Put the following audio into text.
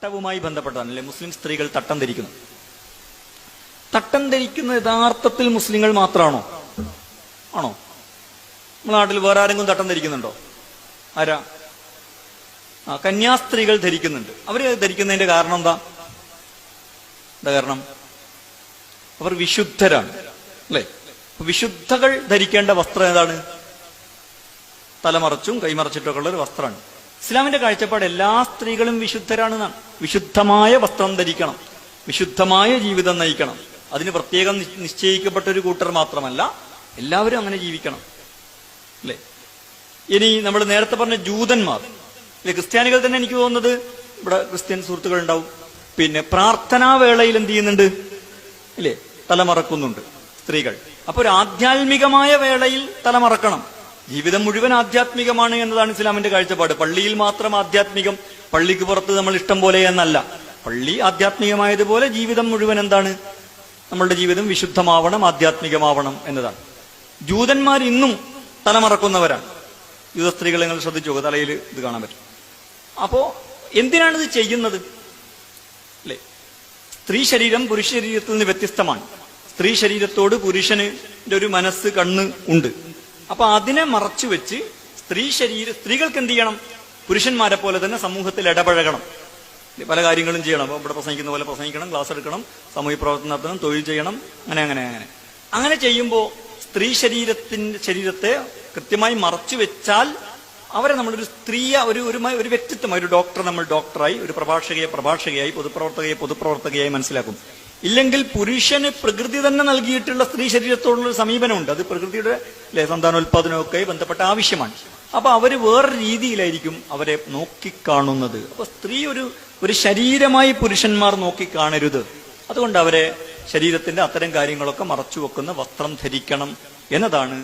തട്ടവുമായി ബന്ധപ്പെട്ടതാണല്ലേ മുസ്ലിം സ്ത്രീകൾ തട്ടം ധരിക്കുന്നു. തട്ടം ധരിക്കുന്ന യഥാർത്ഥത്തിൽ മുസ്ലിങ്ങൾ മാത്രമാണോ? ആണോ? നമ്മുടെ നാട്ടിൽ വേറെ ആരെങ്കിലും തട്ടം ധരിക്കുന്നുണ്ടോ? ആരാ? കന്യാസ്ത്രീകൾ ധരിക്കുന്നുണ്ട്. അവര് ധരിക്കുന്നതിന്റെ കാരണം എന്താ കാരണം? അവർ വിശുദ്ധരാണ് അല്ലെ? വിശുദ്ധകൾ ധരിക്കേണ്ട വസ്ത്രം ഏതാണ്? തലമറച്ചും കൈമറച്ചിട്ടൊക്കെ ഉള്ള ഒരു വസ്ത്രമാണ്. ഇസ്ലാമിന്റെ കാഴ്ചപ്പാട് എല്ലാ സ്ത്രീകളും വിശുദ്ധരാണെന്നാണ്. വിശുദ്ധമായ വസ്ത്രം ധരിക്കണം, വിശുദ്ധമായ ജീവിതം നയിക്കണം. അതിന് പ്രത്യേകം നിശ്ചയിക്കപ്പെട്ട ഒരു കൂട്ടർ മാത്രമല്ല, എല്ലാവരും അങ്ങനെ ജീവിക്കണം അല്ലെ? ഇനി നമ്മൾ നേരത്തെ പറഞ്ഞ ജൂതന്മാർ അല്ലെ, ക്രിസ്ത്യാനികൾ തന്നെ എനിക്ക് തോന്നുന്നത് ഇവിടെ ക്രിസ്ത്യൻ സുഹൃത്തുക്കൾ ഉണ്ടാവും. പിന്നെ പ്രാർത്ഥനാ വേളയിൽ എന്ത് ചെയ്യുന്നുണ്ട് ഇല്ലേ? തലമറക്കുന്നുണ്ട് സ്ത്രീകൾ. അപ്പൊ ഒരു ആധ്യാത്മികമായ വേളയിൽ തലമറക്കണം. ജീവിതം മുഴുവൻ ആധ്യാത്മികമാണ് എന്നതാണ് ഇസ്ലാമിന്റെ കാഴ്ചപ്പാട്. പള്ളിയിൽ മാത്രം ആധ്യാത്മികം, പള്ളിക്ക് പുറത്ത് നമ്മൾ ഇഷ്ടം പോലെ എന്നല്ല. പള്ളി ആധ്യാത്മികമായതുപോലെ ജീവിതം മുഴുവൻ എന്താണ്? നമ്മളുടെ ജീവിതം വിശുദ്ധമാവണം, ആധ്യാത്മികമാവണം എന്നതാണ്. ജൂതന്മാർ ഇന്നും തലമറക്കുന്നവരാണ്. യൂത സ്ത്രീകളെ നിങ്ങൾ ശ്രദ്ധിച്ചു, തലയിൽ ഇത് കാണാൻ പറ്റും. അപ്പോ എന്തിനാണ് ഇത് ചെയ്യുന്നത് അല്ലെ? സ്ത്രീ ശരീരം പുരുഷ ശരീരത്തിൽ നിന്ന് വ്യത്യസ്തമാണ്. സ്ത്രീ ശരീരത്തോട് പുരുഷന് ഒരു മനസ്സ്, കണ്ണ് ഉണ്ട്. അപ്പൊ അതിനെ മറച്ചു വെച്ച് സ്ത്രീകൾക്ക് എന്ത് ചെയ്യണം? പുരുഷന്മാരെ പോലെ തന്നെ സമൂഹത്തിൽ ഇടപഴകണം, പല കാര്യങ്ങളും ചെയ്യണം. അപ്പൊ ഇവിടെ പ്രസംഗിക്കുന്ന പോലെ പ്രസംഗിക്കണം, ക്ലാസ് എടുക്കണം, സാമൂഹ്യ പ്രവർത്തനം നടത്തണം, തൊഴിൽ ചെയ്യണം. അങ്ങനെ ചെയ്യുമ്പോൾ സ്ത്രീ ശരീരത്തെ കൃത്യമായി മറച്ചു വെച്ചാൽ അവരെ നമ്മളൊരു സ്ത്രീയ ഒരു വ്യക്തിത്വമായി, ഒരു ഡോക്ടർ നമ്മൾ ഡോക്ടറായി, ഒരു പ്രഭാഷകയായി, പൊതുപ്രവർത്തകയായി മനസ്സിലാക്കും. ഇല്ലെങ്കിൽ പുരുഷന് പ്രകൃതി തന്നെ നൽകിയിട്ടുള്ള സ്ത്രീ ശരീരത്തോടുള്ള സമീപനമുണ്ട്. അത് പ്രകൃതിയുടെ സന്താനോൽപാദനമൊക്കെ ബന്ധപ്പെട്ട ആവശ്യമാണ്. അപ്പൊ അവര് വേറെ രീതിയിലായിരിക്കും അവരെ നോക്കിക്കാണുന്നത്. അപ്പൊ സ്ത്രീ ഒരു ശരീരമായി പുരുഷന്മാർ നോക്കിക്കാണരുത്. അതുകൊണ്ട് അവരെ ശരീരത്തിന്റെ അത്തരം കാര്യങ്ങളൊക്കെ മറച്ചു വെക്കുന്ന വസ്ത്രം ധരിക്കണം എന്നതാണ്